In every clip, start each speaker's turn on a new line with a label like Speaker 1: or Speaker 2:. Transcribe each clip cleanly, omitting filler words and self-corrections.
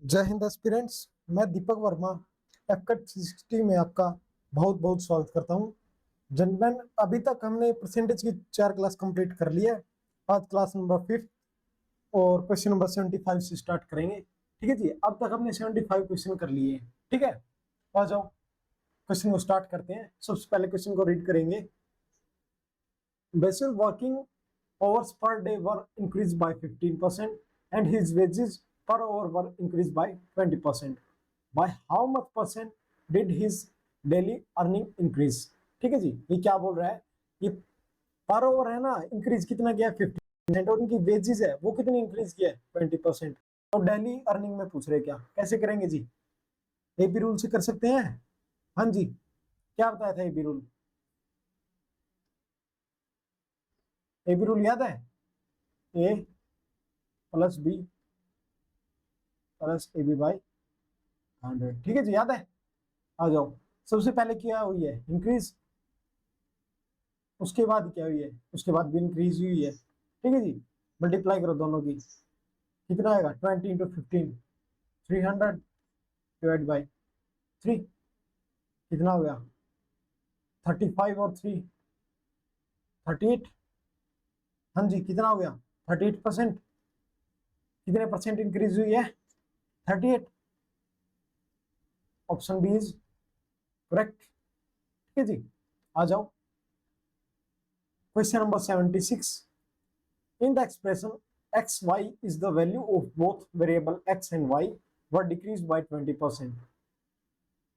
Speaker 1: जय हिंद एस्पिरेंट्स। मैं दीपक वर्मा एफकट 360 में आपका बहुत बहुत स्वागत करता हूं। जनरल अभी तक हमने परसेंटेज की 4 क्लास कंप्लीट कर लिया है। आज क्लास नंबर 5 और क्वेश्चन नंबर 75 से स्टार्ट करेंगे। ठीक है जी, अब तक हमने 75 क्वेश्चन कर लिए हैं। ठीक है, आ जाओ क्वेश्चन को स्टार्ट करते हैं। सबसे पहले क्वेश्चन को रीड करेंगे। Basic working hours per day were increased by 15% and his wages per hour were increased by 20%. By how much percent did his daily earning increase? ठीक है जी, ये क्या बोल रहा है? ये पर ओवर है ना, इंक्रीज कितना किया है 15%, और उनकी वेजेस है वो कितनी इंक्रीज किया है 20%। और डेली अर्निंग में पूछ रहे क्या, कैसे करेंगे जी? एबी रूल से कर सकते हैं। हाँ जी, क्या बताया था एबी रूल? एबी रूल याद है? A plus B plus A B by 100। ठीक है जी, याद है? आ जाओ। सबसे पहले क्या हुई है? इंक्रीज। उसके बाद क्या हुई है? उसके बाद भी इंक्रीज हुई है। ठीक है जी, मल्टीप्लाई करो दोनों की, कितना आएगा? 20 इंटू 15, 300 डिवाइड बाई 3, कितना हो गया? 35 और 3 38। हाँ जी, कितना हो गया? 38%। कितने परसेंट इंक्रीज हुई है? 38। Option B is correct. ठीक है जी, आ जाओ question number 76। In the expression xy is the value of both variable x and y were decreased by 20%.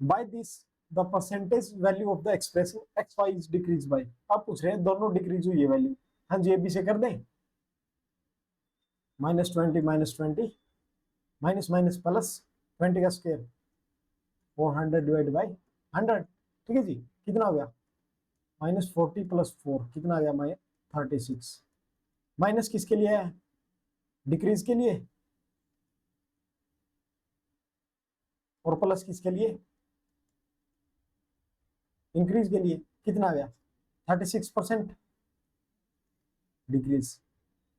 Speaker 1: By this, the percentage value of the expression xy is decreased by। आप पूछ रहे हैं दोनों डिक्रीज हुई है value. हाँ जी, AB से कर दें। -20 -20 माइनस माइनस प्लस 20 का स्क्वायर 400 डिवाइड बाई 100। ठीक है जी, कितना हो गया? -40 + 4 कितना आ गया? -36। माइनस किसके लिए है? डिक्रीज के लिए। और प्लस किसके लिए? इंक्रीज के लिए। कितना आ गया? 36% डिक्रीज।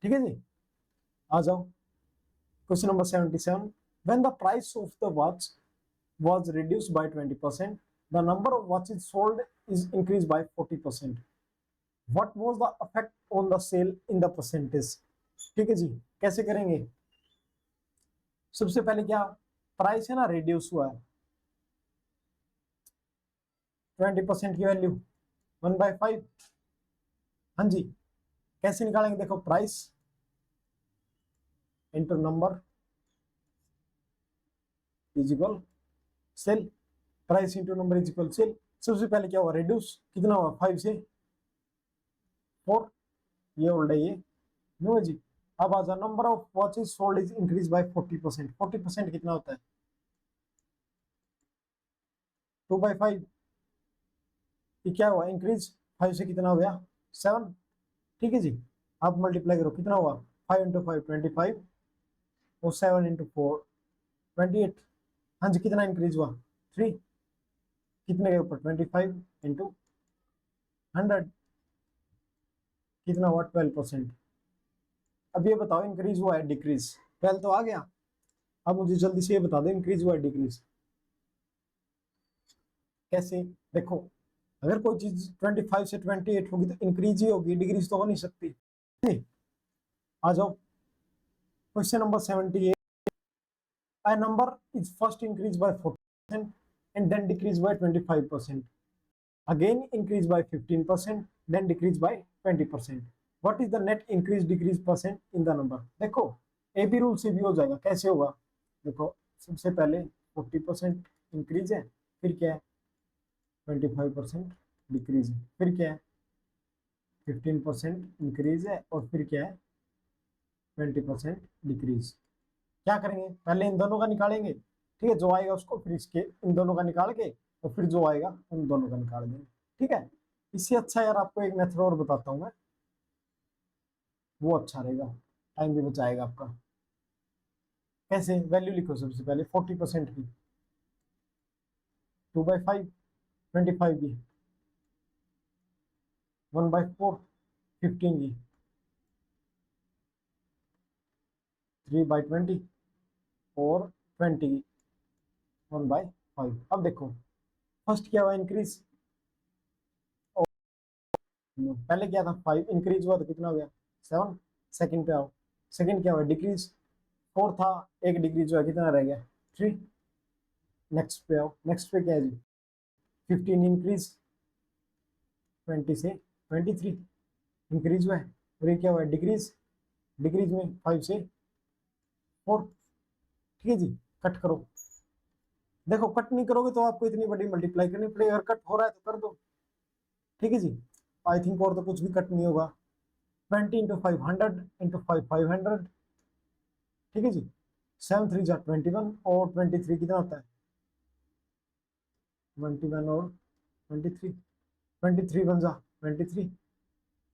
Speaker 1: ठीक है जी, आ जाओ question number 77। When the price of the watch was reduced by 20%, the number of watches sold is increased by 40%. What was the effect on the sale in the percentage? ठीक है जी, कैसे करेंगे? सबसे पहले क्या प्राइस है ना, रिड्यूस हुआ है 20% की वैल्यू 1/5। हाँ जी, कैसे निकालेंगे? देखो, price into number is equal sale. Price into number is equal sale. सबसे पहले क्या हुआ? रिड्यूस। कितना हुआ? 5 से 4, ये ओल्ड है ये नो है जी। अब आ जाओ, number of watches sold is increase by 40%। 40% कितना होता है? 2/5। ये क्या हुआ? इंक्रीज। 5 से कितना हो गया? 7। ठीक है जी, आप मल्टीप्लाई करो, कितना हुआ? 5 इंटू 5 25 और 7 इंटू 4 28। हाँ जी, कितना इंक्रीज हुआ? 3। कितने के ऊपर? 25 इंटू 100, कितना हुआ? 12%। अब ये बताओ, इंक्रीज हुआ है डिक्रीज? 12 तो आ गया। अब मुझे जल्दी से ये बता दो, इंक्रीज हुआ है डिक्रीज कैसे? देखो, अगर कोई चीज 25 से 28 होगी तो इंक्रीज ही होगी, डिक्रीज तो हो नहीं सकती। आ जाओ question number 78। A number is first increased by 40% and then decreased by 25%. Again increased by 15%, then decreased by 20%. What is the net increase decrease percent in the number? देखो, ए बी रूल से भी हो जाएगा। कैसे होगा? देखो, सबसे पहले 40% इंक्रीज है, फिर क्या है? 25% डिक्रीज है, फिर क्या है? 15% इंक्रीज है, और फिर क्या है? 20% डिक्रीज। क्या करेंगे? पहले इन दोनों का निकालेंगे। ठीक है, जो आएगा उसको फिर इसके इन दोनों का निकाल के, और फिर जो आएगा उन दोनों का निकाल देंगे। ठीक है, इससे अच्छा यार आपको एक मेथड और बताता हूँ मैं, वो अच्छा रहेगा, टाइम भी बचाएगा आपका। कैसे? वैल्यू लिखो सबसे पहले 40% की, 2/5 25 की, 1/4 15 की, 3/20 और 21/5। अब देखो फर्स्ट क्या हुआ इंक्रीज, पहले क्या था 5, इंक्रीज हुआ तो कितना हो गया 7। सेकंड पे आओ, सेकंड क्या हुआ डिक्रीज, 4 था, एक डिक्रीज हुआ कितना रह गया 3। नेक्स्ट पे आओ, नेक्स्ट पे क्या है जी 15 इंक्रीज, 20 से 23 इंक्रीज हुआ है, और ये क्या हुआ डिक्रीज, डिक्रीज में 5 से 4। ठीक है जी, कट करो, देखो कट नहीं करोगे तो आपको इतनी बड़ी मल्टीप्लाई करनी पड़ेगी, अगर कट हो रहा है तो कर दो। ठीक है जी, आई थिंक और तो कुछ भी कट नहीं होगा। 20 इंटू 500 इंटू 500। ठीक है जी, 7 3 जा 21 और 23 कितना होता है 21 और 23, 23 1 जा 23,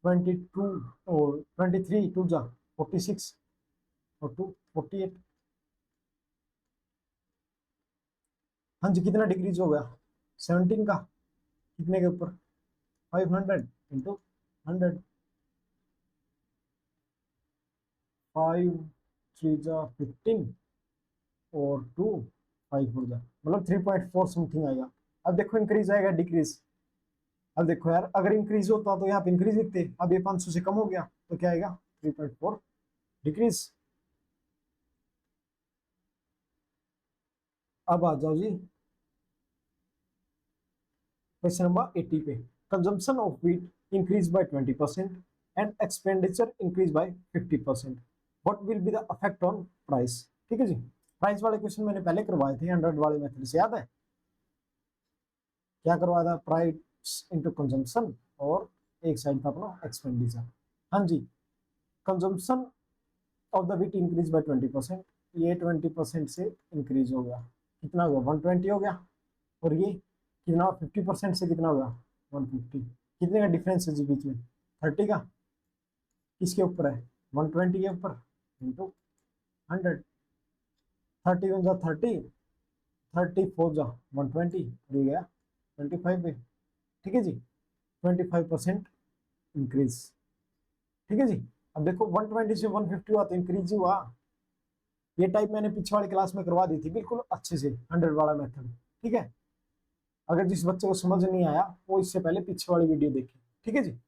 Speaker 1: 22 और 23 2 जा 46 और 2 48। हाँ जी, कितना डिक्रीज हो गया 17 का, कितने के ऊपर 500 इंटू 100, 5 3 जा 15 और 2 5 4 जा, मतलब 3.4 समथिंग आएगा। अब देखो इंक्रीज आएगा डिक्रीज, अब देखो यार अगर इंक्रीज होता तो यहाँ पे इंक्रीज लिखते, अब ये 500 से कम हो गया तो क्या आएगा 3.4 डिक्रीज। अब आ जाओ जी क्वेश्चन नंबर 80 पे, consumption of wheat increase by 20% and expenditure increase by 50%, what will be the effect on price. ठीक है जी, प्राइस वाले क्वेश्चन मैंने पहले करवाए थे 100 वाले मेथड से, याद है क्या करवाया था, प्राइस इनटू कंजम्पशन और एक साइड था अपना एक्सपेंडिचर। हाँ जी, consumption of the wheat increase by 20%, ये 20% से इंक्रीज हो गया, कितना हो गया 120 हो गया, और ये कितना 50% से कितना होगा 150, कितने का डिफरेंस है जी बीच में 30 का, किसके ऊपर है 120 के ऊपर इंटू 100, 30 1 जा 30, 34 जा 120, ये गया 25 पे। ठीक है जी, 25% इंक्रीज। ठीक है जी, अब देखो 120 से 150 हुआ तो इंक्रीज ही हुआ। ये टाइप मैंने पिछले वाली क्लास में करवा दी थी बिल्कुल अच्छे से 100 वाला मेथड। ठीक है, अगर जिस बच्चे को समझ नहीं आया वो इससे पहले पीछे वाली वीडियो देखे। ठीक है जी,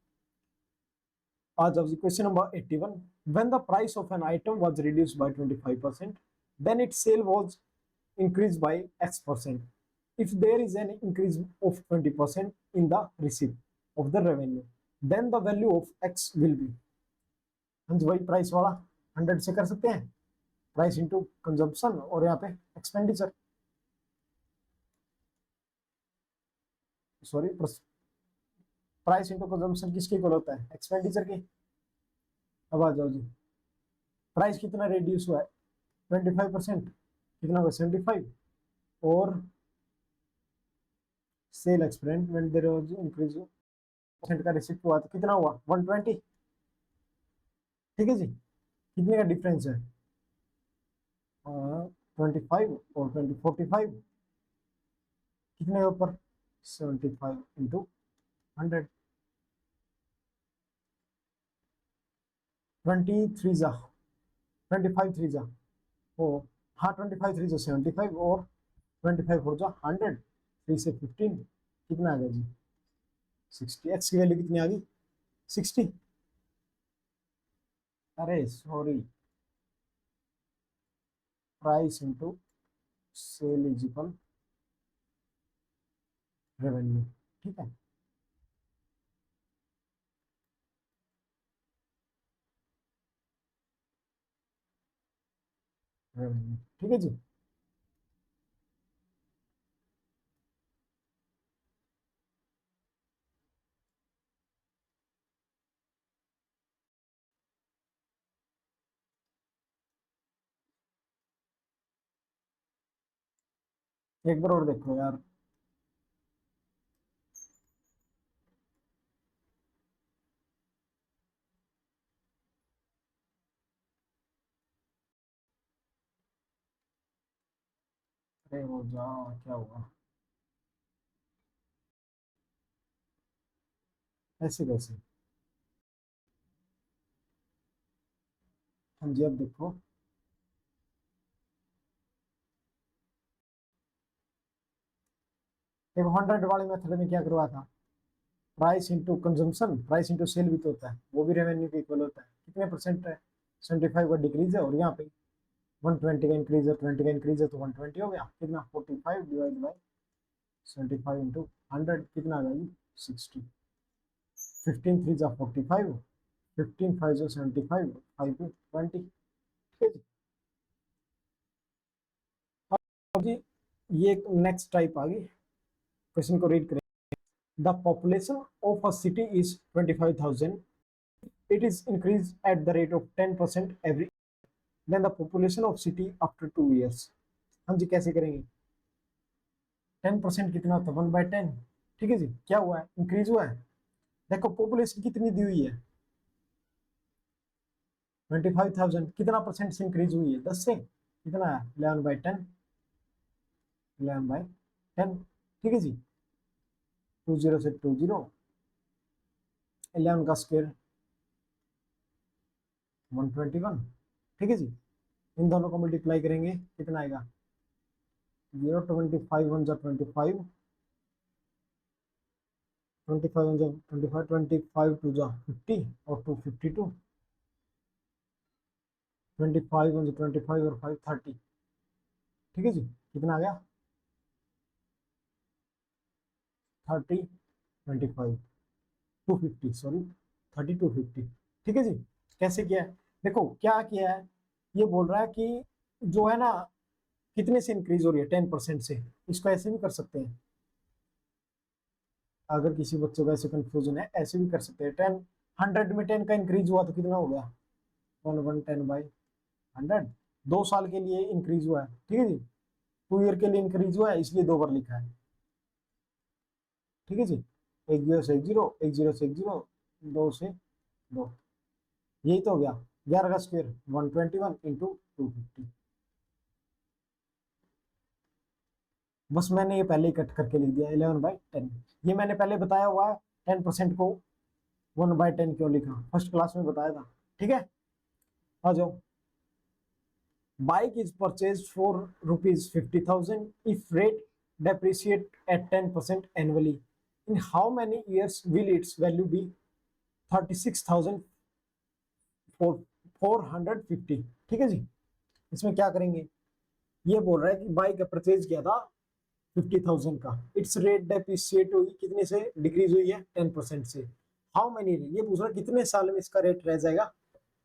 Speaker 1: आ जाओ जी question number 81, when the price of an item was reduced by 25% then its sale was increased by X%. If there is an increase of 20% in the receipt of the revenue, then the value of X will be। हम वही price वाला 100 से कर सकते हैं, price into consumption और यहाँ पे expenditure, sorry price into consumption किसके इक्वल होता है एक्सपेंडिचर के। अब आ जाओ जी, प्राइस कितना रिड्यूस हुआ है 25%, कितना हुआ 75, और sale expand when there was increase percent का रिसिप्ट हुआ तो कितना हुआ 120। ठीक है जी, कितने का डिफरेंस है 25 और 45, कितने के ऊपर 75 इंटू 100, 23 जा 25 3 जा ओ, हाँ 25 3 जा 75 और 25 4 जा 100, 3 से 15 कितना आ गया जी 60, एक्स की वैल्यू कितनी आ गई 60। अरे sorry, price into sale is equal revenue. ठीक है, रेवेन्यू। ठीक है जी, एक बार और देखो यार, अरे वो जा क्या हुआ ऐसे कैसे। हाँ जी, अब देखो देखो 100 वाले मेथड में क्या करवा था, price into consumption, price into sale भी तो होता है, वो भी रेवेन्यू के इक्वल होता है। कितने परसेंट है, 75 का डिक्रीज है, और यहाँ पे 120 का इंक्रीज है, 20 का इंक्रीज है, तो 120 हो गया। कितना, 45 डिवाइड बाई 75 इंटू 100, कितना आ गया जी, 60। 15 3 जा 45, 15 5 जा 75, 5 20। ठीक है जी। अब जी ये नेक्स्ट टाइप आ गई, क्वेश्चन को रीड करें। The population of a city is 25,000, it is increased at the rate of 10% every, then the population of city after 2 years। हम जी कैसे करेंगे, 10% कितना होता है, 1/10। ठीक है जी, क्या हुआ है, इंक्रीज हुआ है। देखो पॉपुलेशन कितनी दी हुई है, 25,000, कितना परसेंट से इंक्रीज हुई है, 10 से, कितना है, 11/10, 11/10। ठीक है जी, 20 से 20, 11 का स्क्वायर 121। ठीक है जी, इन दोनों को मल्टीप्लाई करेंगे, कितना आएगा, 0 25 1 जा 25, 25 1 जा 25, 25 2 जा 50 और 2 52, 25 1 जा 25 और 5 30। ठीक है जी, कितना आ गया, 30 25 250, सॉरी 30 250। ठीक है जी, कैसे किया है, देखो क्या किया है, ये बोल रहा है कि जो है ना, कितने से इंक्रीज हो रही है, 10% से। इसको ऐसे भी कर सकते हैं, अगर किसी बच्चे को ऐसे कंफ्यूजन है, ऐसे भी कर सकते हैं। 10 100 में 10 का इंक्रीज हुआ तो कितना हो गया, 1/10/100। 2 साल के लिए इंक्रीज हुआ है। ठीक है जी, 2 ईयर के लिए इंक्रीज हुआ है, इसलिए 2 बार लिखा है। ठीक है जी, 1 0 से 1 0, 1 0 से 1 0, 2 से 2, यही तो हो गया। 11 का स्क्वायर 121 इंटू 250। बस मैंने ये पहले ही कट करके लिख दिया, 11/10। ये मैंने पहले बताया हुआ है, 10% को 1/10 क्यों लिखा, फर्स्ट क्लास में बताया था। ठीक है, आ जाओ। Bike is purchase for ₹50,000 if rate depreciate at 10% annually. In how many years will its value be 36,450? ठीक है जी, इसमें क्या करेंगे, ये बोल रहा है कि बाइक का परचेज किया था 50,000 का, इट्स रेट डेप्रिशिएट हुई, कितने से डिक्रीज हुई है, 10% से। हाउ मेनी, ये पूछ रहा है कितने साल में इसका रेट रह जाएगा,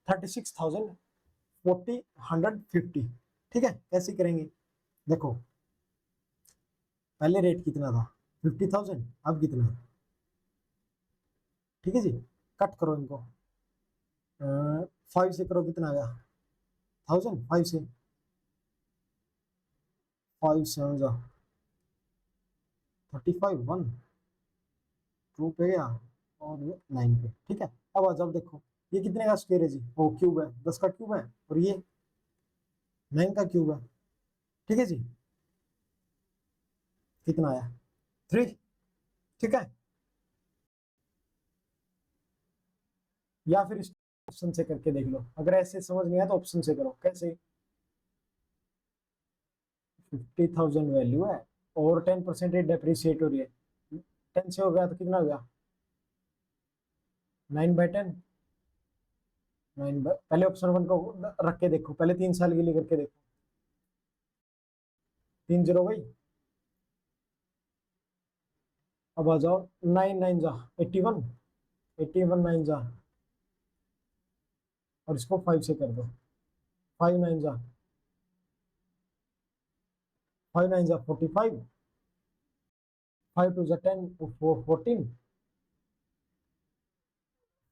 Speaker 1: 36,450। ठीक है, कैसे करेंगे, देखो पहले रेट कितना था, 50,000, अब कितना है। ठीक है जी, कट करो इनको, 5 से करो, कितना आ गया, 1000, 5 से, 5 7 जा 35, 1 2 पे गया, और ये 9 पे। ठीक है, अब आ जाओ, देखो ये कितने का स्क्वायर है जी, वो क्यूब है, 10 का क्यूब है, और ये 9 का क्यूब है। ठीक है जी, कितना आया, 3। ठीक है, या फिर इस ऑप्शन से करके देख लो, अगर ऐसे समझ नहीं आया तो ऑप्शन से करो। कैसे, 50,000 वैल्यू है और 10% डेप्रिसिएट हो रही है, 10 से हो गया तो कितना हो गया, 9/10। पहले ऑप्शन 1 को रख के देखो, पहले 3 साल के लिए करके देखो, 3 0 गई। अब आ जाओ, 9 9 जा 81, 81 9 जा, और इसको 5 से कर दो, 5 9 जा, 5 9 जा 45, 5 2 जा 10, 4 14,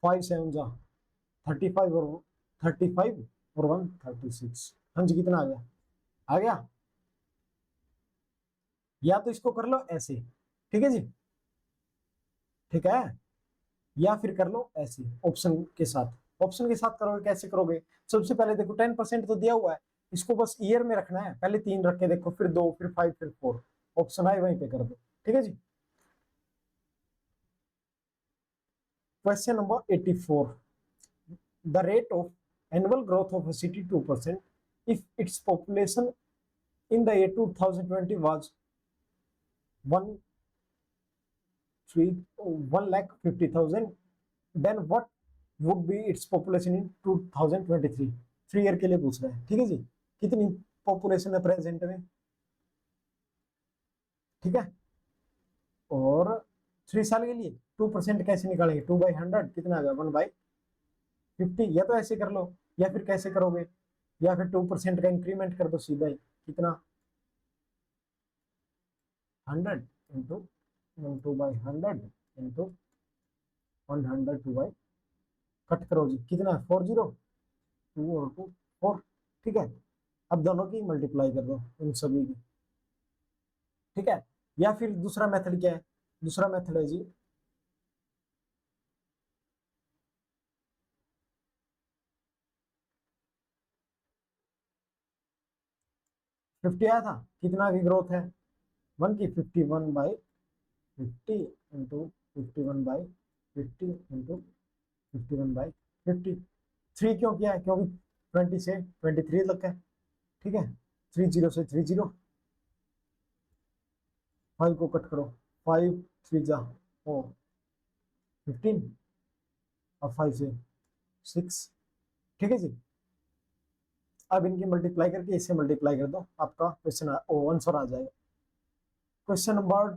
Speaker 1: 5 7 जा 35, और 35 और 1 36। हाँ जी, कितना आ गया, आ गया। या तो इसको कर लो ऐसे, ठीक है जी, ठीक है, या फिर कर लो ऐसे ऑप्शन के साथ। ऑप्शन के साथ करोगे, कैसे करोगे, सबसे पहले देखो 10% तो दिया हुआ है, इसको बस ईयर में रखना है, पहले 3 रख के देखो, फिर 2, फिर 5, फिर 4, ऑप्शन आए वहीं पे कर दो। ठीक है जी, question number 84, the rate of annual growth of a city 2% if its population in the year 2020 was 1 1,50,000, then what would be its population in 2023? 3 year के लिए पूछ रहा है, ठीक है जी। कितनी पॉपुलेशन है प्रेजेंट में, ठीक है। और 3 साल के लिए 2% कैसे निकालेंगे? 2/100 कितना आ गया? 1/50। या तो ऐसे कर लो, या फिर कैसे करोगे, या फिर 2% का इंक्रीमेंट कर दो सीधा ही। कितना? 100 इंटू 2/100 इंटू 100 2 कट करो जी, कितना है? 40, 2 और 2 4, ठीक है। अब दोनों की मल्टीप्लाई कर दो, इन सभी की, ठीक है। या फिर दूसरा मेथड क्या है? दूसरा मेथड है जी, 50 आया था, कितना की ग्रोथ है? 1 की 51/50 इंटू 51/50 इंटू 51/50। 3 क्यों किया है? क्योंकि 20 से 23 तक है, ठीक है। 30 से 30, 5 को कट करो, 5 3 जा 4 15, और 5 से 6, ठीक है जी। अब इनकी मल्टीप्लाई करके इससे मल्टीप्लाई कर दो, आपका क्वेश्चन आंसर आ जाएगा। क्वेश्चन नंबर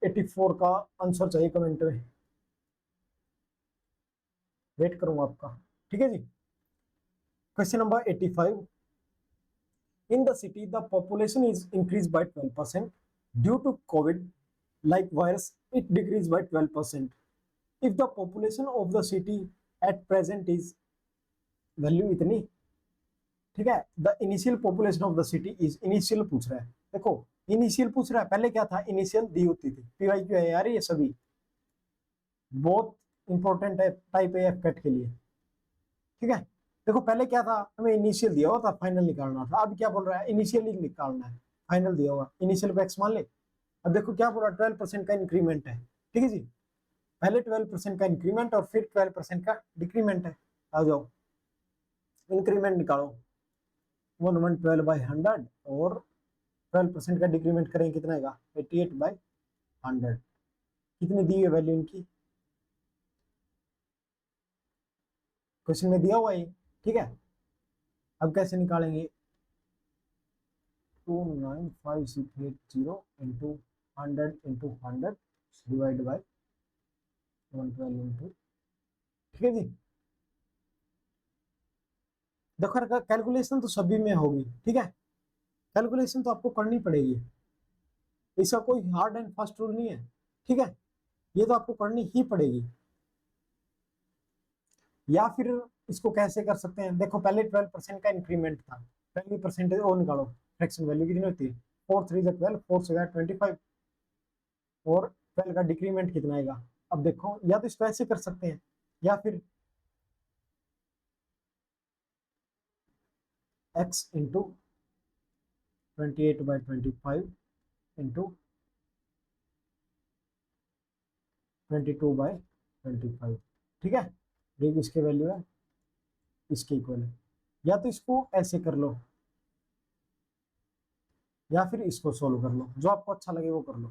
Speaker 1: 84 का आंसर चाहिए कमेंट में, वेट करूंगा आपका, ठीक है जी। Question number 85, in the city the population is increased by 12%, due to covid like virus it decreased by 12%, if the population of the city at present is value इतनी, ठीक है। The initial population of the city is, initial पूछ रहा है, देखो initial पूछ रहा है, पहले क्या था? इनिशियल दी होती थी, पीवाई क्यू है यार, ये सभी बहुत इंपॉर्टेंट है टाइप ए एफ कैट के लिए, ठीक है। देखो पहले क्या था? हमें इनिशियल दिया हुआ था, फाइनल निकालना था। अब क्या बोल रहा है? इनिशियल ही निकालना है, फाइनल दिया हुआ, इनिशियल को एक्स मान ले। अब देखो क्या बोल रहा है? 12% का इंक्रीमेंट है, ठीक है जी। पहले 12% का इंक्रीमेंट और फिर 12% का डिक्रीमेंट है। आ जाओ इंक्रीमेंट निकालो, 1/12/100, और 12% का डिक्रीमेंट करें कितना आएगा? 88/100। कितनी दी है वैल्यू इनकी? क्वेश्चन में दिया हुआ है, ठीक है। अब कैसे निकालेंगे? 295,680 into 100 into 100 divide by 112 into, ठीक है जी। देखो कैलकुलेशन तो सभी में होगी, ठीक है। कैलकुलेशन तो आपको करनी पड़ेगी, इसका कोई हार्ड एंड फास्ट रूल नहीं है, ठीक है। ये तो आपको करनी ही पड़ेगी। या फिर इसको कैसे कर सकते हैं? देखो पहले 12% का इंक्रीमेंट था, पहली परसेंटेज वो निकालो, फ्रैक्शन वैल्यू कितनी होती है? 4 3 12, 4 से 25, और 12 का डिक्रीमेंट कितना आएगा? अब देखो या तो इसको ऐसे कर सकते हैं, या फिर x इंटू 28/25 इंटू 22/25, ठीक है। ये इसके वैल्यू है, इसके इक्वल है। या तो इसको ऐसे कर लो, या फिर इसको सोल्व कर लो, जो आपको अच्छा लगे वो कर लो,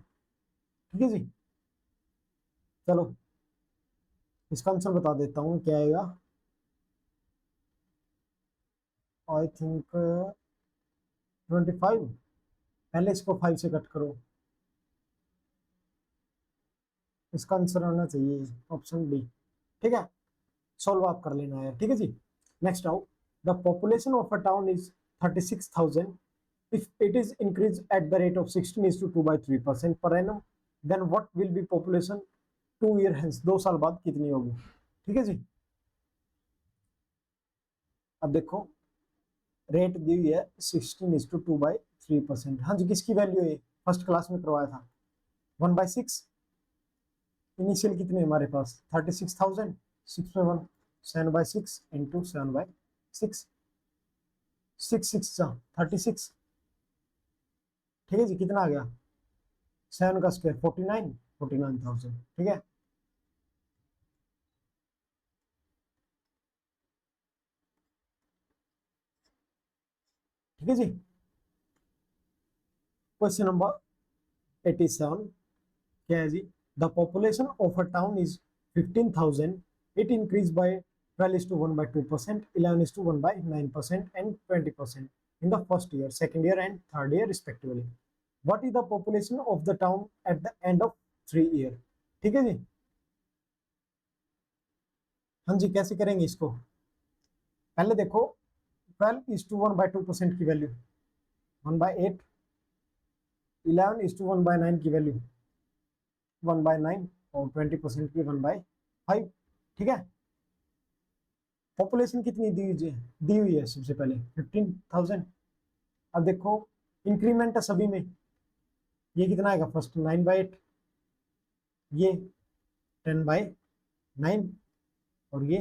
Speaker 1: ठीक है जी। चलो इसका आंसर बता देता हूँ क्या आएगा। आई थिंक 25, पहले इसको 5 से कट करो, इसका आंसर आना चाहिए ऑप्शन डी, ठीक है। सॉल्व आप कर लेना है, ठीक है जी। नेक्स्ट आओ, the population of a town is 36,000, if it is increased at the rate of 16:2/3% per annum, then what will be population 2 year hence? 2 साल बाद कितनी होगी, ठीक है जी। अब देखो रेट दी हुई है 16:2/3%। हाँ जी, किसकी वैल्यू है? फर्स्ट क्लास में करवाया था, 1/6। इनिशियल कितने हमारे पास? 36,000, 6 में 1, 7/6 इंटू 7/6, 6 6 36, ठीक है जी। कितना आ गया? 7 का स्क्वायर 49,000, ठीक है। ठीक है जी। क्वेश्चन नंबर 87 क्या है जी? The population of a town is 15,000. It increased by 12 is to 1 by 2%, 11 is to 1 by 9%, and 20% in the first year, second year, and third year respectively. What is the population of the town at the end of 3 year? ठीक है जी, हाँ जी, कैसे करेंगे इसको? पहले देखो 12 is to 1 by 2% की value 1 by 8, 11 is to 1 by 9 की वैल्यू 1 by 9 और 20% की 1 by 5. ठीक है, पॉपुलेशन कितनी दी हुई है सबसे पहले 15,000. अब देखो इंक्रीमेंट है सभी में, ये कितना आएगा फर्स्ट 9 by 8, ये 10 by 9 और ये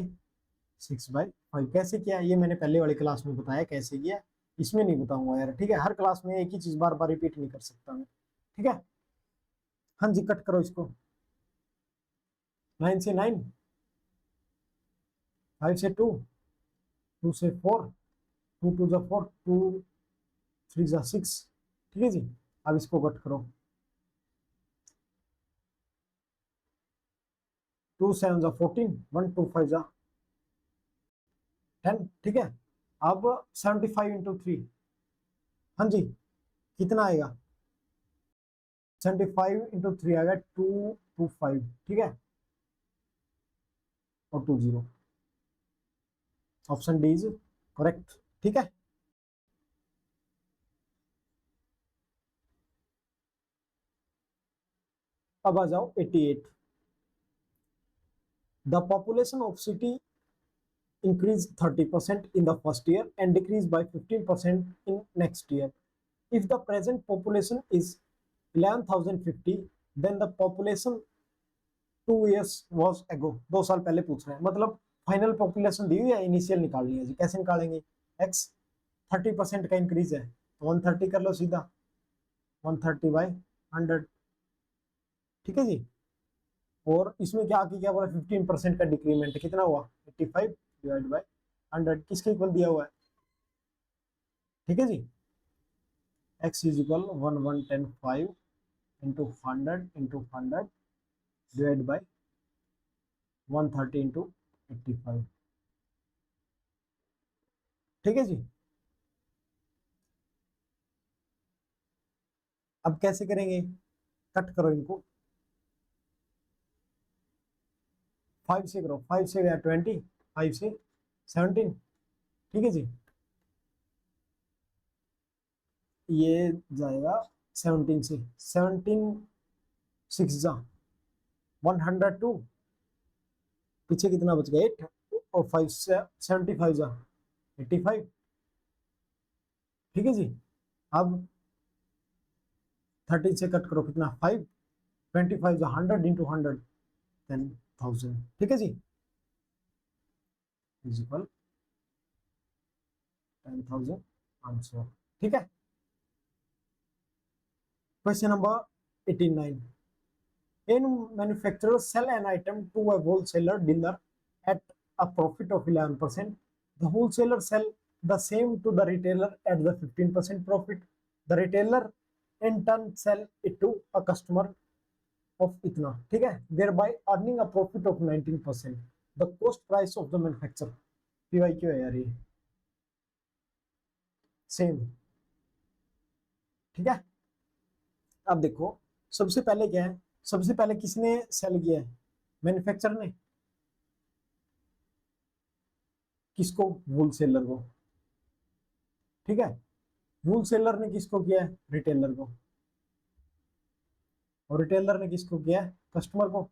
Speaker 1: 6 by 5. कैसे किया ये मैंने पहले वाली क्लास में बताया कैसे किया, इसमें नहीं बताऊंगा यार. ठीक है, हर क्लास में एक ही चीज बार बार रिपीट नहीं कर सकता मैं. ठीक है, हाँ जी, कट करो इसको. 9 से 9, 5 से 2, 2 से 4, 2 2 जा 4, 2 3 जा 6. ठीक है जी, अब इसको कट करो. 2 7 जा 14, 1 2 5 जा 10. ठीक है, अब 75 इंटू 3, हाँ जी, कितना आएगा? 75 इंटू 3 आएगा 225. ठीक है, और 20. Option D is correct. ठीक है, अब आ जाओ 88. The population of city increased 30% in the first year and decreased by 15% in next year. If the present population is 11,050, then the population 2 years was ago. 2 साल पहले पूछ रहे हैं, मतलब फाइनल पॉपुलेशन दी हुई है, इनिशियल निकालनी है जी. कैसे निकालेंगे? x 30% का इंक्रीज है तो 130 कर लो सीधा, 130 by 100. ठीक है जी, और इसमें क्या क्या बोला 15% का डिक्रीमेंट कितना हुआ 85 डिवाइड बाय 100. किसके इक्वल दिया हुआ है? ठीक है जी, x is equal 1105 into 100 into 100 divide by 130 into 85. ठीक है जी, अब कैसे करेंगे? कट करो इनको, 5 से करो, 5 से गया 20, 5 से 17. ठीक है जी, ये जाएगा 17 से 17, 6 जा 102, पीछे कितना बच गया 8, और 5 से 75 जा 85. ठीक है जी, अब 13 से कट करो कितना 5, 25 जा 100 इंटू 100 10,000. ठीक है जी, इज इक्वल 10,000 आंसर. ठीक है, question number 89. In manufacturers sell an item to a wholesaler dealer at a profit of 11%. The wholesaler sell the same to the retailer at the 15% profit. The retailer in turn sell it to a customer of इतना. ठीक है, thereby earning a profit of 19%. The cost price of the manufacturer. PYQ है यार ये same. ठीक है, अब देखो सबसे पहले क्या है, सबसे पहले किसने सेल किया है? मैन्युफैक्चरर ने. किसको? होलसेलर को. ठीक है, होलसेलर ने किसको किया है? रिटेलर को. और रिटेलर ने किसको किया है? कस्टमर को.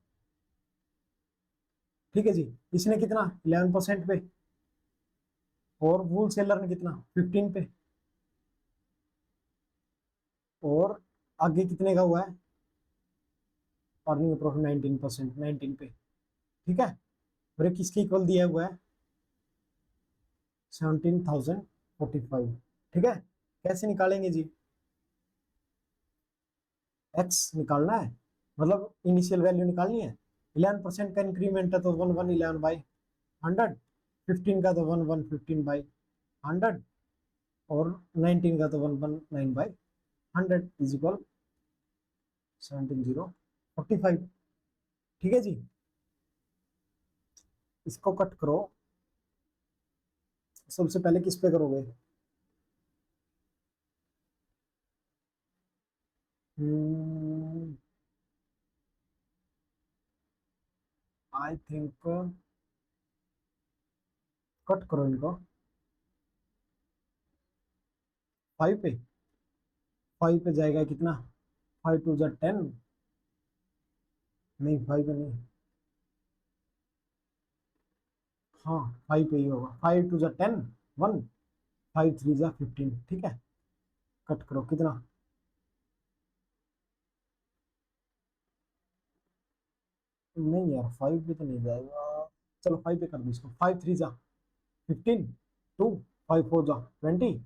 Speaker 1: ठीक है जी, इसने कितना 11% पे और होलसेलर ने कितना 15 पे, और आगे कितने का हुआ है? अर्निंग प्रॉफिट 19%, 19 पे. ठीक है, और ये किसके इक्वल दिया हुआ है? 17,045. ठीक है, कैसे निकालेंगे जी? x निकालना है, मतलब इनिशियल वैल्यू निकालनी है. 11% का इंक्रीमेंट है तो 1111 बाई 100, 15 का तो 1115 बाई 100, और 19 का तो 119 बाई 100 इज इक्वल 17,045. ठीक है जी, इसको कट करो। सबसे पहले किस पे करोगे? आई थिंक कट करो इनको 5 पे। 5 पे जाएगा कितना? 5 2 10। नहीं 5 पे नहीं, हाँ 5 पे ही होगा। 5 2 10 1, 5 3 15। ठीक है, कट करो कितना? नहीं यार 5 पे तो नहीं जाएगा। चलो 5 पे कर दो इसको। 5 3 15, 2, 5 4 20,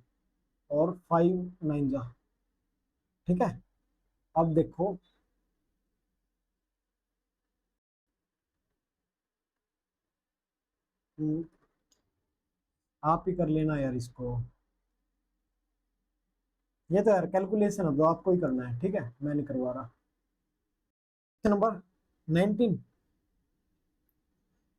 Speaker 1: और 5 9। ठीक है, अब देखो। हम्म, आप ही कर लेना यार इसको। ये तो यार कैलकुलेशन है, तो आपको ही करना है। ठीक है, मैं नहीं करवा रहा। Number 19,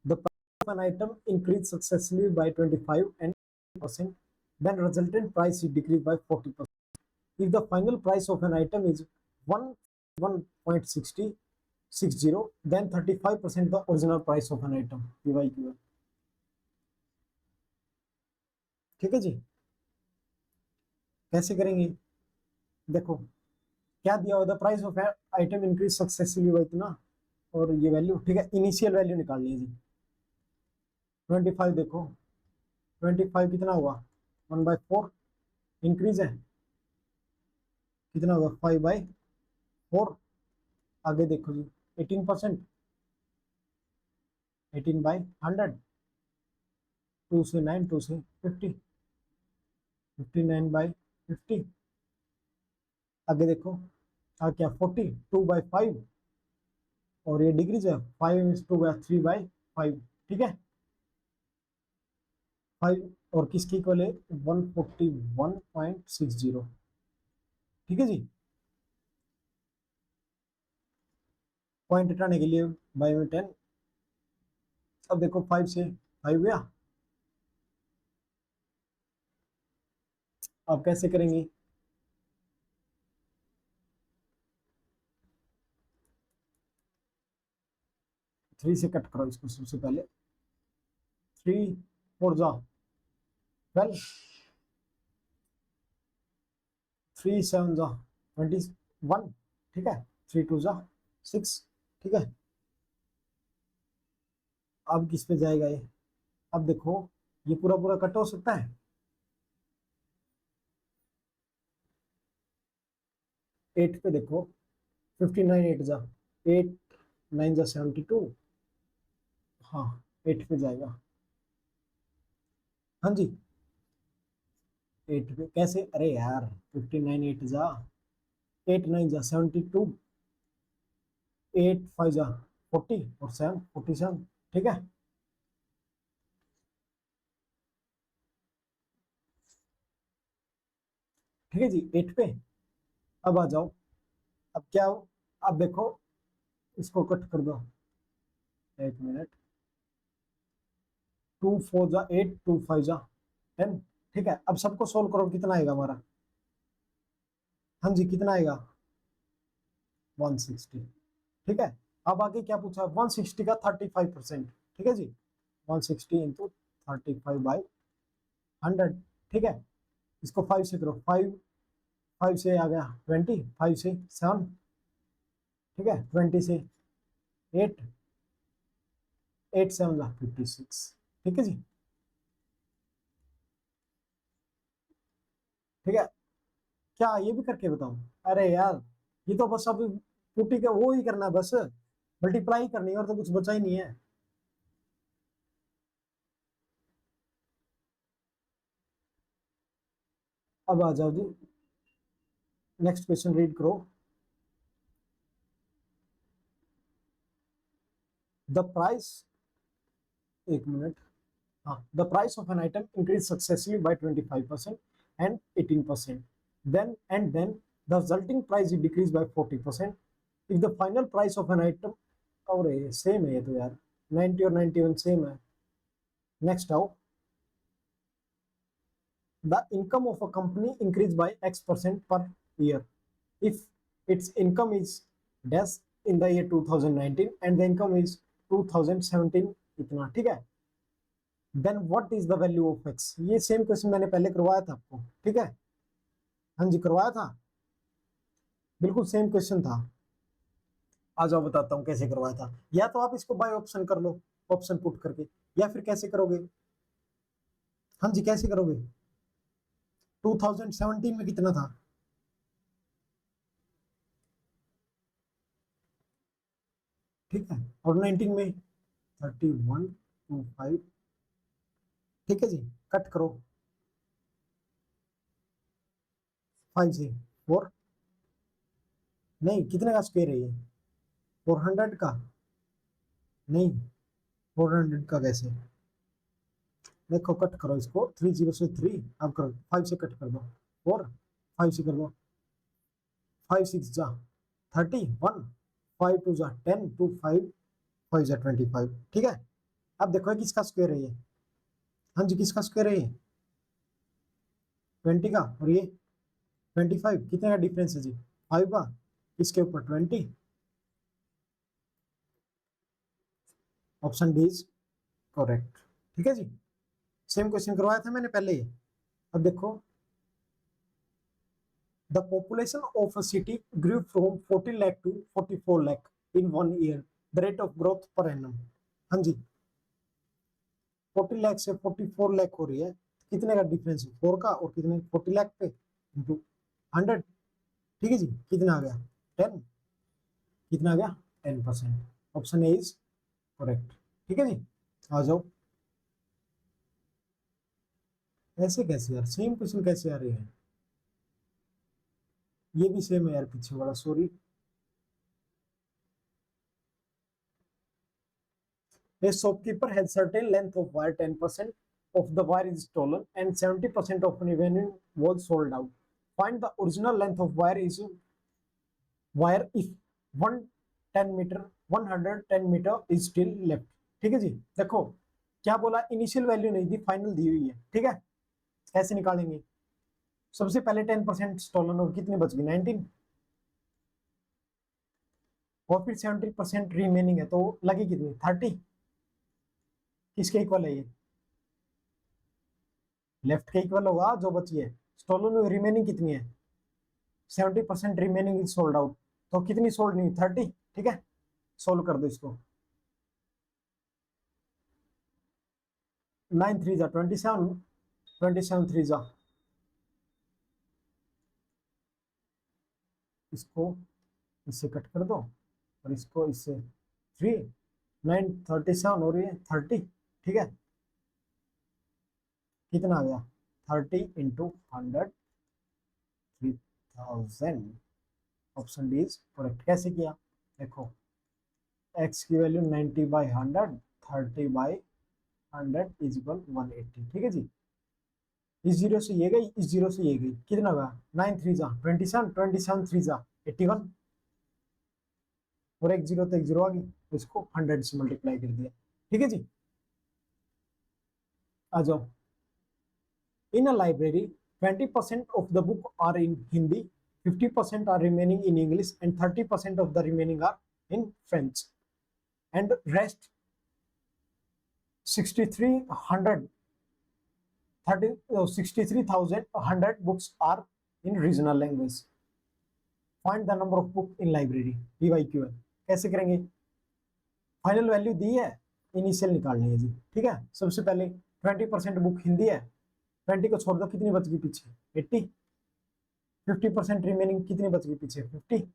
Speaker 1: the price of an item increased successively by 25% then resultant price is decreased by 40%. If the final price of an item is 1.60, then 35% the original price of an item divided by। ठीक है जी, कैसे करेंगे? देखो क्या दिया हुआ, the price of item increase successfully by इतना, और ये वैल्यू। ठीक है, इनिशियल वैल्यू निकाल लीजिए। 25 देखो, 25 कितना हुआ? 1/4 इंक्रीज है, कितना होगा? 5/4। आगे देखो जी, 18%, 18/100। 2 से 9, 2 से 50, 59/50। आगे देखो, आ क्या? 40, 2/5, और ये डिग्रीज है, 5 2/3/5। ठीक है, 5 और किसकी इक्वल है? 141.60। ठीक है जी, पॉइंट हटाने के लिए बाय में 10। अब देखो 5 से 5 गया। अब कैसे करेंगे? 3 से कट करो इसको सबसे पहले। 3 4 जा 12, 3 7 जा 21। ठीक है, 3 2 जा 6। ठीक है, अब किस पे जाएगा ये? अब देखो, ये पूरा पूरा कट हो सकता है। 8 पे देखो, 59 8 जा 8, 9 जा 72। हाँ, 8 पे जाएगा। हाँ जी, 8 पे कैसे? अरे यार 59 8 जा 8 9 जा 72, 8 5 जा 40, और 7 47। ठीक है, ठीक है जी, 8 पे। अब आ जाओ। अब क्या? अब देखो, इसको कट कर दो। एक मिनट। 2 4 जा 8, 2 5 जा 10। ठीक है, अब सबको सोल्व करो, कितना आएगा हमारा? हाँ जी, कितना आएगा? 160। ठीक है, अब आगे क्या पूछा? 160 का 35%। ठीक है जी, 160 इंटू 35/100। ठीक है, इसको 5 से करो। 5 5 से आ गया 20, 5 से 7। ठीक है, 20 से 8, 8 7 जा 56। ठीक है जी, ठीक है। क्या ये भी करके बताऊं? अरे यार, ये तो बस अब पुटी का वो ही करना है बस, मल्टीप्लाई करनी है, और तो कुछ बचा ही नहीं है। अब आ जाओ जी, नेक्स्ट क्वेश्चन रीड करो। द प्राइस, एक मिनट। हाँ, the price of an item increase successfully by 25% and 18%, then the resulting price is decreased by 40%। if the final price of an item और ये सेम है ये तो यार, 90 और 91 सेम है। नेक्स्ट आओ, the income of a company increase by x% per year if its income is dash in the year 2019 and the income is 2017 इतना, ठीक है। Then what is the value of x, ये same question मैंने पहले करवाया था आपको, ठीक है। हाँ जी करवाया था, बिल्कुल सेम क्वेश्चन था। आ जाओ बताता हूँ कैसे करवाया था। या तो आप इसको बाय ऑप्शन कर लो, ऑप्शन पुट करके, या फिर कैसे करोगे। हाँ जी कैसे करोगे, 2017 में कितना था, ठीक है, और 19 में 3125, ठीक है जी। कट करो 5 से 4, नहीं कितने का स्क्वायर है ये, 400 का, नहीं 400 का कैसे, देखो कट करो इसको, 30 से 3, अब करो 5 से कट कर दो 4, 5 से कर दो 5 6 जा 31, 5 2 जा 10, 2 5 5 जा 25, ठीक है। अब देखो ये किसका स्क्वायर है ये, हाँ जी किसका स्क्वायर है ये, 20 का, और ये 25, कितने का डिफरेंस है जी, 5 का, इसके ऊपर 20, ऑप्शन डी इज करेक्ट, ठीक है जी। सेम क्वेश्चन करवाया था मैंने पहले। अब देखो, the population of a city grew from 40 lakh to 44 lakh in 1 year, the rate of growth per annum। हाँ जी 40 लाख से 44 लाख हो रही है, कितने का डिफरेंस है, 4 का, और कितने 40 लाख पे इंटू 100, ठीक है जी, कितना आ गया 10, कितना आ गया 10%, ऑप्शन ए इज करेक्ट, ठीक है जी। आ जाओ, ऐसे कैसे यार, सेम क्वेश्चन कैसे आ रहे हैं, ये भी सेम है यार पीछे वाला, sorry. A shopkeeper has certain length of wire, 10% of the wire is stolen and 70% of revenue was sold out. Find the original length of wire if 110 metre 110 metre is still left, ठीक है जी। देखो क्या बोला, initial value नहीं दी, final दी हुई है, ठीक है। कैसे निकालेंगे, सबसे पहले 10% स्टोलन और कितनी बच गई 19, और फिर 70% रिमेनिंग है, तो लगी कितनी 30, किसके इक्वल है ये, लेफ्ट के इक्वल होगा जो बची है। स्टोलन में रिमेनिंग कितनी है, 70% रिमेनिंग इज सोल्ड आउट, तो कितनी सोल्ड नहीं 30, ठीक है। सोल्व कर दो इसको, 9 3 जा 27, 27 3 जा, इसको इससे कट कर दो, और इसको इससे 3, 9 37 और ये 30, ठीक है। कितना आ गया 30 into 100, 3000, option D is correct. कैसे किया, देखो x की वैल्यू 90/100, 30/100 इज इक्वल 180, ठीक है जी। इस जीरो से ये गई, इस जीरो से ये गई, कितना हुआ 9 3 जा 27, 27 3 जा 81, और एक जीरो तो एक जीरो आ गई, तो इसको 100 से मल्टीप्लाई कर दिया, ठीक है जी। आ जाओ, इन a library 20% of the book are in Hindi, 50% are remaining in English, and 30% of the remaining are in French, and rest 6300 63,100 books are in regional language. Find the number of book in library, PYQ है। कैसे करेंगे, final value दी है, initial निकालनी है जी, ठीक है। सबसे पहले 20% बुक हिंदी है, 20 को छोड़ दो, कितनी बच गई पीछे 80, 50% रिमेनिंग कितनी बच गई पीछे 50,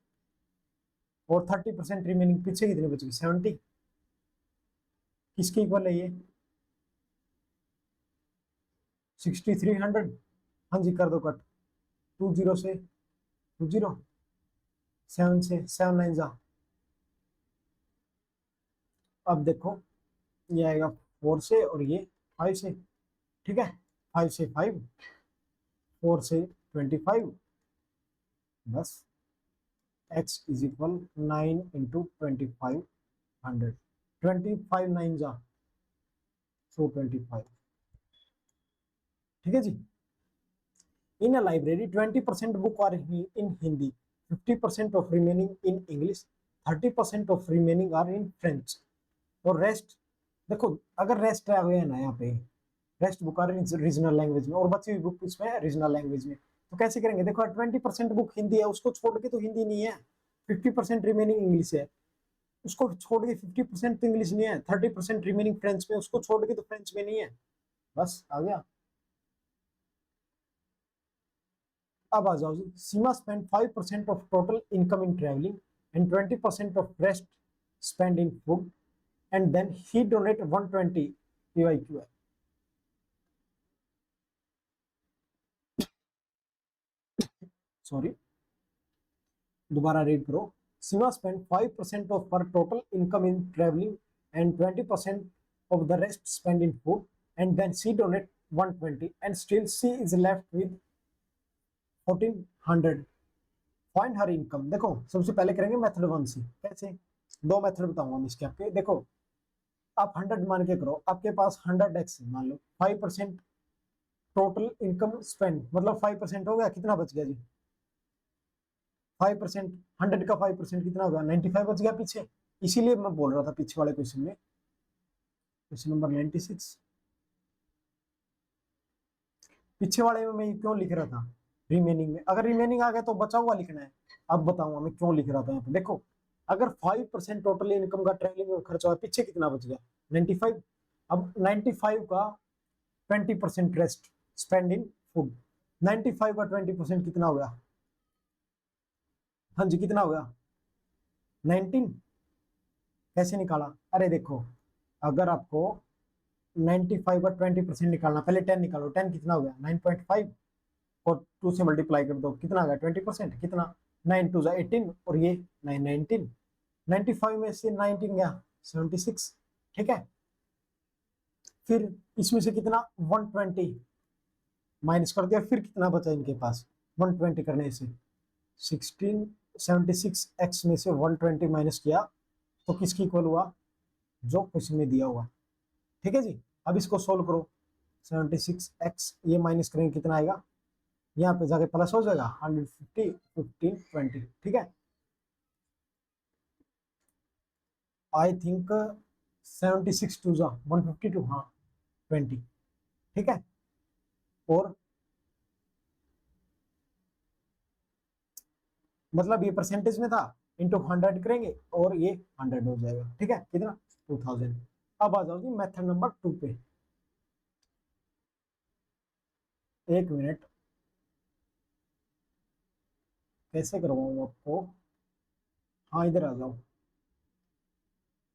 Speaker 1: और 30% रिमेनिंग पीछे कितनी बच गई 70, किसके इक्वल है ये 6300, हाँ जी कर दो कट, 20 से 20, 7 से 7 9 जा, अब देखो ये आएगा 4 से, और ये 5 से, ठीक है। 5 से 5, 4 से 25, बस x इज इक्वल 9 इंटू 25 100, 25 9 जा 425, ठीक है जी। In a library 20% book are in Hindi, 50% of remaining in English, 30% of remaining are in French, और रेस्ट, देखो अगर रेस्ट आ गया ना यहाँ पे, rest book are in regional language में, और बची हुई बुक इसमें रीजनल लैंग्वेज में, तो कैसे करेंगे? देखो 20% बुक हिंदी है, उसको छोड़ के तो हिंदी नहीं है, 50% रिमेनिंग इंग्लिश है, उसको छोड़ के 50% तो इंग्लिश नहीं है, 30% रिमेनिंग फ्रेंच में, उसको छोड़ के तो फ्रेंच में नहीं है, बस आ गया। अब आ जाओ जी, Seema spend 5% of total income in travelling and 20% of rest spend in food and then he donate 120 PYQ है, सॉरी दोबारा रीड करो। सीमा स्पेंड 5% ऑफ पर total income in travelling and 20% of the rest spent in food and then she donate 120 and still she is left with 1400, find her income. देखो सबसे पहले करेंगे method one से, कैसे? दो मेथड बताऊंगा हम इसके आपके। देखो आप 100 मान के करो, आपके पास 100x मान लो, 5% टोटल इनकम स्पेंड, मतलब 5% हो गया, कितना बच गया जी? 5%, 100 का 5% कितना होगा? 95 बच गया पीछे। इसीलिए मैं बोल रहा था पीछे वाले क्वेश्चन में, क्वेश्चन नंबर 96, पीछे वाले में मैं क्यों लिख रहा था रिमेनिंग में? अगर रिमेनिंग आ गया तो बचा हुआ लिखना है। अब बताऊंगा मैं क्यों लिख रहा था यहाँ पे। देखो अगर 5% टोटल इनकम का ट्रैवलिंग में खर्चा हुआ, पीछे कितना बच गया? 95। अब 95 का 20% रेस्ट स्पेंड इन फूड, 95 का 20% कितना हो गया? हाँ जी कितना हो गया? 19। कैसे निकाला? अरे देखो अगर आपको 95 का 20% निकालना, पहले 10 निकालो, 10 कितना हो गया? 9.5, और 2 से मल्टीप्लाई कर दो, कितना आ गया? 20%, कितना? 9 2 18, और ये 9 19, 95 में से 19 गया 76, ठीक है। फिर इसमें से कितना? 120 माइनस कर दिया, फिर कितना बचा इनके पास 120 करने से? 16 76x में से 120 माइनस किया तो किसकी इक्वल हुआ? जो क्वेश्चन में दिया हुआ, ठीक है जी। अब इसको सोल्व करो, 76x ये माइनस करेंगे कितना आएगा? यहाँ पे जाके प्लस हो जाएगा 150 15 20, ठीक है। आई थिंक 76 टू जा 152, हाँ 20, ठीक है। और मतलब ये परसेंटेज में था, इंटू 100 करेंगे और ये 100 हो जाएगा, ठीक है। कितना? 2000। अब आ जाओ जी मेथड नंबर 2 पे। एक मिनट, कैसे करवाऊँ आपको? हाँ इधर आ जाओ,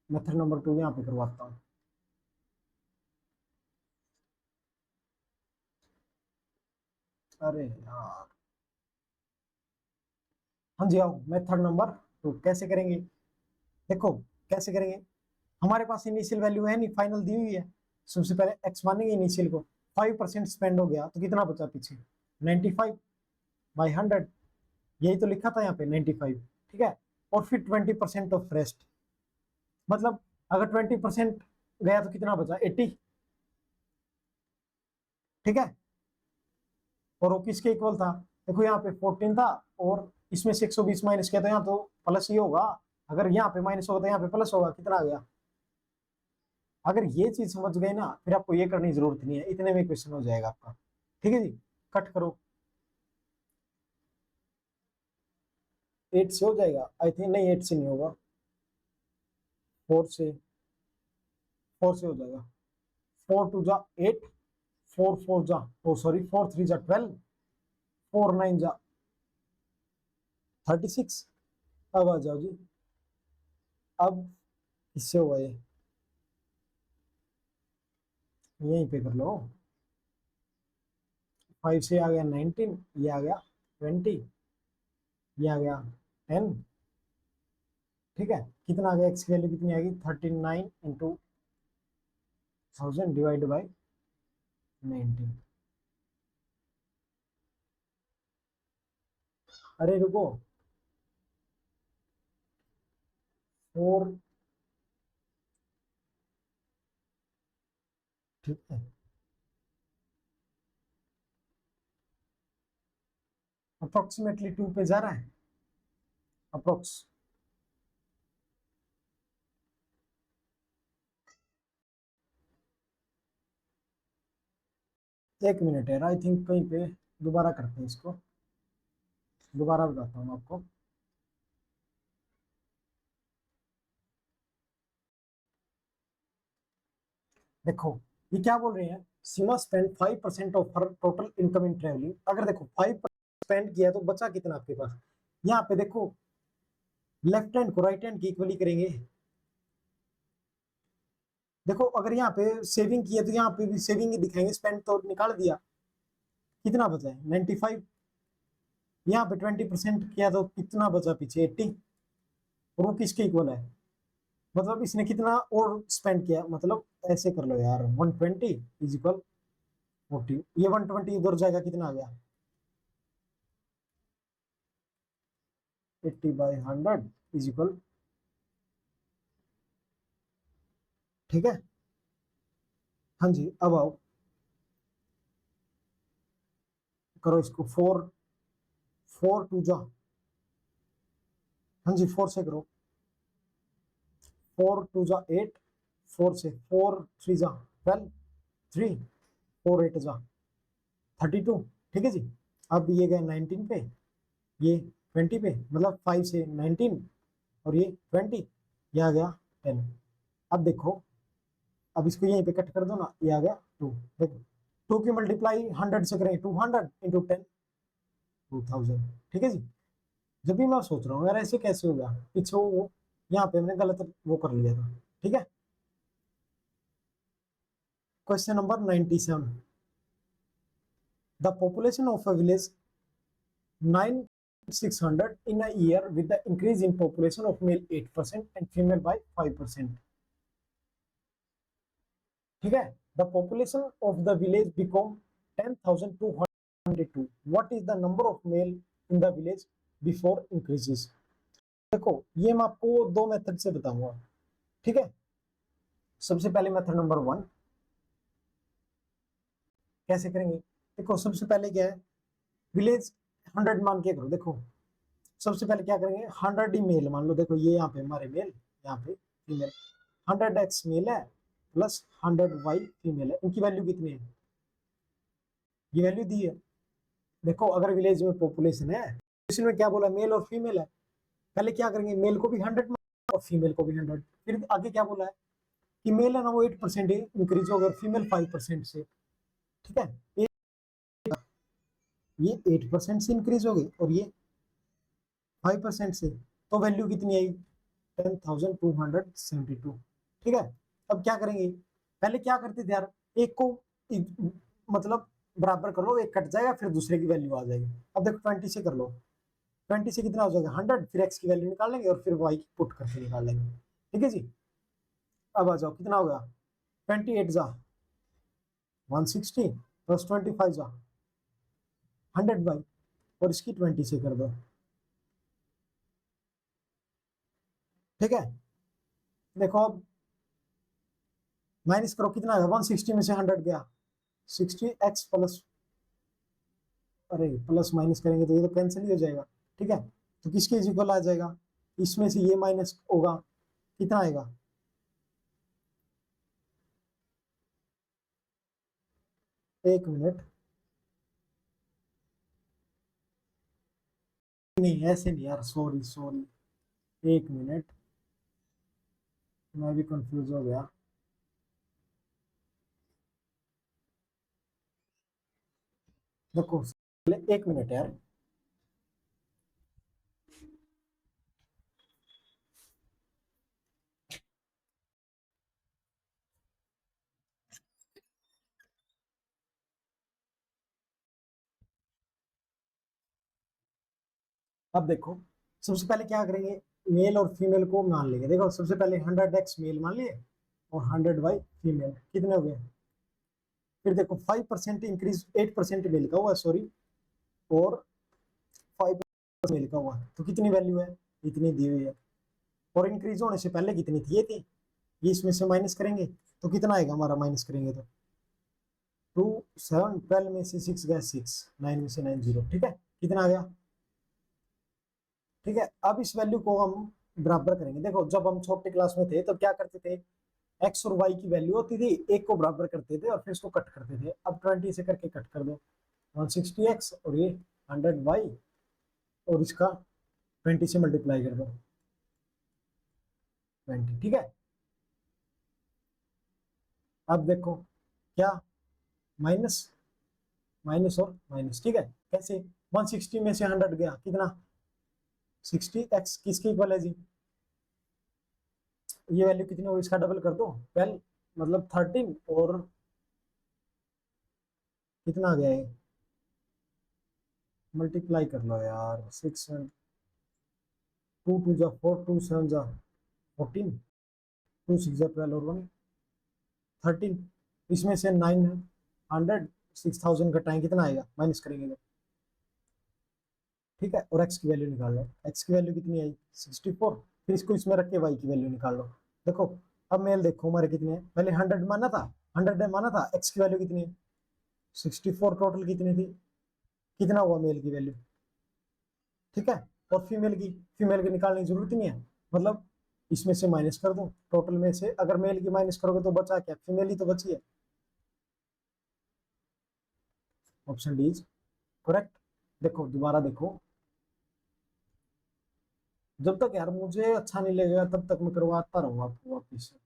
Speaker 1: मेथड नंबर 2 यहाँ पे करवाता हूँ। अरे यार, हाँ जी आओ, मेथड नंबर 2 कैसे करेंगे? देखो कैसे करेंगे, हमारे पास इनिशियल वैल्यू है नहीं, फाइनल दी हुई है। सबसे पहले एक्स मानेंगे इनिशियल को, 5% स्पेंड हो गया तो कितना बचा पीछे? 95 बाई 100, यही तो लिखा था यहाँ पे 95, ठीक है। और फिर 20% ऑफ रेस्ट, मतलब अगर 20% गया तो कितना बचा? 80, ठीक है। और वो किसके इक्वल था? देखो यहाँ पे 14 था, और इसमें से 120 माइनस किया तो यहाँ तो प्लस ही होगा, अगर यहाँ पे माइनस होगा तो यहाँ पे प्लस होगा, कितना आ गया? अगर ये चीज समझ गए ना, फिर आपको ये करने की जरूरत नहीं है, इतने में क्वेश्चन हो जाएगा आपका, ठीक है जी। कट करो, 8 से हो जाएगा आई थिंक, नहीं 8 से नहीं होगा, 4 से, 4 से हो जाएगा। 4 2 जा 8, 4 4 जा, ओ सॉरी 4 3 जा 12, 4 9 जा 36। अब आ जाओ जी, अब इससे हुआ ये, यहीं पे कर लो। 5 से आ गया 19, ये आ गया 20, ये आ गया 10, ठीक है। कितना आ गया? एक्स की वैल्यू कितनी आएगी? 39 इंटू 1000 डिवाइड बाई 19। अरे रुको, 4 ठीक है, अप्रोक्सीमेटली 2 पे जा रहा है, अप्रोक्स। एक मिनट है, आई थिंक कहीं पे दोबारा करते हैं इसको, दोबारा बताता हूँ आपको। देखो ये क्या बोल रहे हैं, Seema spend 5% of her total income in travelling. अगर देखो 5% स्पेंड किया तो बचा कितना आपके पास, यहाँ पे देखो लेफ्ट हैंड को राइट हैंड की इक्वली करेंगे। देखो अगर यहाँ पे सेविंग की है तो यहाँ पे भी सेविंग ही दिखाएंगे, स्पेंड तो निकाल दिया, कितना बचा है 95। यहाँ पे 20% किया तो कितना बचा पीछे 80, और वो किसके इक्वल है, मतलब इसने कितना और स्पेंड किया, मतलब ऐसे कर लो यार, 120 इज इक्वल 40, ये 120 उधर जाएगा, कितना आ गया 80/100 इज इक्वल, ठीक है। हाँ जी, अब आओ करो इसको, 4 4 2 जा, हाँ जी 4 से करो, 4 2 जा 8, 4 से 4 3 जा 12, 3 4 8 जा 32, ठीक है जी। अब ये गए 19 पे, ये 20 पे, मतलब 5 से 19, और ये 20, ये आ गया 10। अब देखो, अब इसको यहीं पे कट कर दो ना, ये आ गया 2। देखो 2 की मल्टीप्लाई 100 से करें, 200 इंटू 10, 2000, ठीक है जी। जब भी मैं सोच रहा हूँ यार ऐसे कैसे हो गया, पीछे वो यहाँ पे मैंने गलत वो कर लिया था, ठीक है। Question number 97, the population of a village 9600 in a year with the increase in population of male 8% and female by 5%, ठीक है। The population of the village become 10,202, what is the number of male in the village before increases. देखो ये मैं आपको दो method से बताऊंगा, ठीक है। सबसे पहले मेथड नंबर 1 कैसे करेंगे, देखो सबसे पहले क्या है, विलेज 100 मान के करो। देखो सबसे पहले क्या करेंगे, 100 ही मेल मान लो, देखो ये यहाँ पे हमारे मेल, यहाँ पे फीमेल, 100x मेल है प्लस 100y फीमेल है, इनकी वैल्यू कितनी है, ये वैल्यू दी है। देखो अगर विलेज में पॉपुलेशन है, इसमें क्या बोला, मेल और फीमेल है, पहले क्या करेंगे, मेल को भी 100 और फीमेल को भी 100। फिर आगे क्या बोला है कि मेल है ना वो 8% इंक्रीज होगा, फीमेल 5% से, ठीक है। ये 8% से इंक्रीज हो गई और ये 5% से, तो वैल्यू कितनी आई 10,272, ठीक है। अब क्या करेंगे, पहले क्या करते थे यार, एक को मतलब बराबर कर लो, एक कट जाएगा फिर दूसरे की वैल्यू आ जाएगी। अब देखो 20 से कर लो, 20 से कितना हो जाएगा 100, फिर x की वैल्यू निकाल लेंगे और फिर y की पुट करके निकाल लेंगे, ठीक है जी। अब आ जाओ, कितना होगा 28 जा 160 प्लस 25 जा 100 और इसकी 20 से कर दो, ठीक है। देखो अब माइनस करो, कितना है 160 में से 100 गया 60x प्लस, अरे प्लस माइनस करेंगे तो ये तो कैंसिल ही हो जाएगा, ठीक है। तो किसके इक्वल आ जाएगा, इसमें से ये माइनस होगा, कितना आएगा, एक मिनट, नहीं ऐसे नहीं यार, सॉरी सॉरी, एक मिनट, मैं भी कंफ्यूज हो गया। देखो एक मिनट यार, अब देखो सबसे पहले क्या करेंगे, मेल और फीमेल को मान लेंगे। देखो सबसे पहले 100x मेल मान लिए और 100y फीमेल, कितने हो गए। फिर देखो 5% इंक्रीज, 8% मेल का हुआ सॉरी, और 5% मेल का हुआ, तो कितनी वैल्यू है, इतनी दी हुई है। और इंक्रीज होने से पहले कितनी थी, ये थी, ये इसमें से माइनस करेंगे तो कितना आएगा हमारा, माइनस करेंगे तो 7 12 में से 6 गया 6, 9 में से 9 0, ठीक है, कितना आ गया, ठीक है। अब इस वैल्यू को हम बराबर करेंगे। देखो जब हम छोटे क्लास में थे तब क्या करते थे, एक्स और वाई की वैल्यू होती थी, एक को बराबर करते थे और फिर इसको कट करते थे। अब 20 से करके कट कर दो, 160x और ये 100y और इसका 20 से मल्टीप्लाई कर दो 20, ठीक है। अब देखो क्या, माइनस माइनस और माइनस, ठीक है। कैसे, 160 में से 100 गया कितना, 60x किसके इक्वल है जी, ये वैल्यू कितनी होगी, इसका डबल कर दो 12 मतलब 13 और कितना आ गया है, मल्टीप्लाई कर लो यार, 6 2 2 जा 4 2 7 जा 14 2 6 जा 12 और 1 13, इसमें से 900 6000 घटाएं कितना आएगा, माइनस करेंगे तो, ठीक है। और x की वैल्यू निकाल लो, x की वैल्यू कितनी आई 64, फिर इसको इसमें रख के y की वैल्यू निकाल लो। देखो अब मेल देखो हमारे कितने हैं, पहले 100 माना था, 100 माना था, x की वैल्यू कितनी है 64, टोटल कितनी थी, कितना हुआ मेल की वैल्यू, ठीक है। और फीमेल की निकालने की जरूरत ही नहीं है, मतलब इसमें से माइनस कर दो, टोटल में से अगर मेल की माइनस करोगे तो बचा क्या, फीमेल ही तो बची है, ऑप्शन डी इज करेक्ट। देखो दोबारा देखो, जब तक यार मुझे अच्छा नहीं लगेगा तब तक मैं करवाता रहूंगा आपको वापिस से।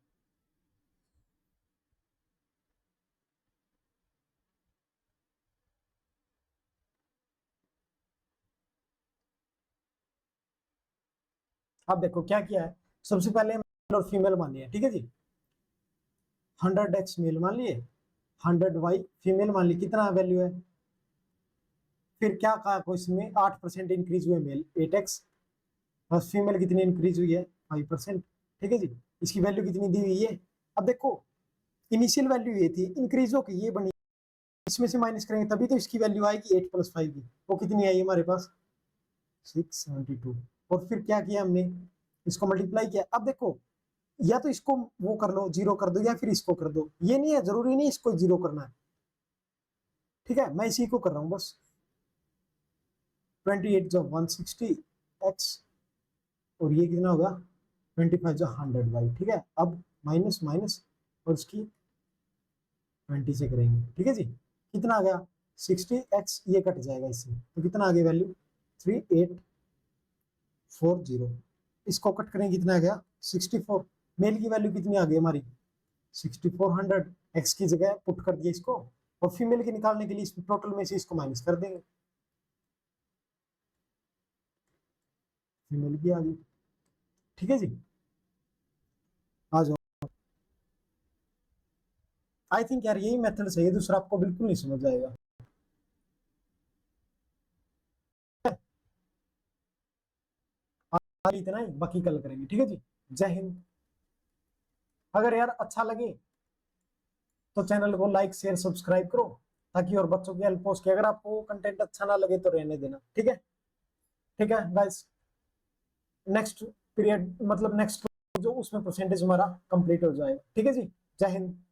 Speaker 1: अब देखो क्या किया है, सबसे पहले मेल और फीमेल मान लिया, ठीक है जी, 100x मेल मान लिए, 100y फीमेल मान ली, कितना वैल्यू है, फिर क्या कहा क्वेश्चन में 8% इंक्रीज हुए मेल 8x, बस फीमेल कितनी इंक्रीज हुई है 5%, ठीक है जी। इसकी वैल्यू कितनी दी हुई है, अब देखो इनिशियल वैल्यू ये थी, इंक्रीज होकर ये बनी, इसमें से माइनस करेंगे तभी तो इसकी वैल्यू आएगी 8 + 5 की, वो कितनी आई हमारे पास 672, और फिर क्या किया हमने, इसको मल्टीप्लाई किया। अब देखो या तो इसको वो कर लो जीरो कर दो या फिर इसको कर दो, ये नहीं है जरूरी नहीं इसको जीरो करना है, ठीक है, मैं इसी को कर रहा हूँ बस, 28 जो 160x और ये कितना होगा 25 जो 100y, ठीक है। अब माइनस माइनस और उसकी 20 से करेंगे, ठीक है जी, कितना आ गया 60x, ये कट जाएगा इससे तो कितना आ गया वैल्यू 3840, इसको कट करेंगे कितना आ गया 64, मेल की वैल्यू कितनी आ गई हमारी 6400, एक्स की जगह पुट कर दिया इसको, और फीमेल की निकालने के लिए इस टोटल में से इसको माइनस कर देंगे, फीमेल की आ गई, ठीक है जी। आ जाओ, आई थिंक यार यही मेथड सही है, दूसरा आपको बिल्कुल नहीं समझ आएगा, इतना ही, बाकी कल करेंगे, ठीक है जी। जय हिंद। अगर यार अच्छा लगे तो चैनल को लाइक शेयर सब्सक्राइब करो, ताकि और बच्चों की हेल्प हो सके, अगर आपको कंटेंट अच्छा ना लगे तो रहने देना, ठीक है, ठीक है गाइस। नेक्स्ट पीरियड मतलब नेक्स्ट जो उसमें परसेंटेज हमारा कंप्लीट हो जाएगा, ठीक है जी। जय हिंद।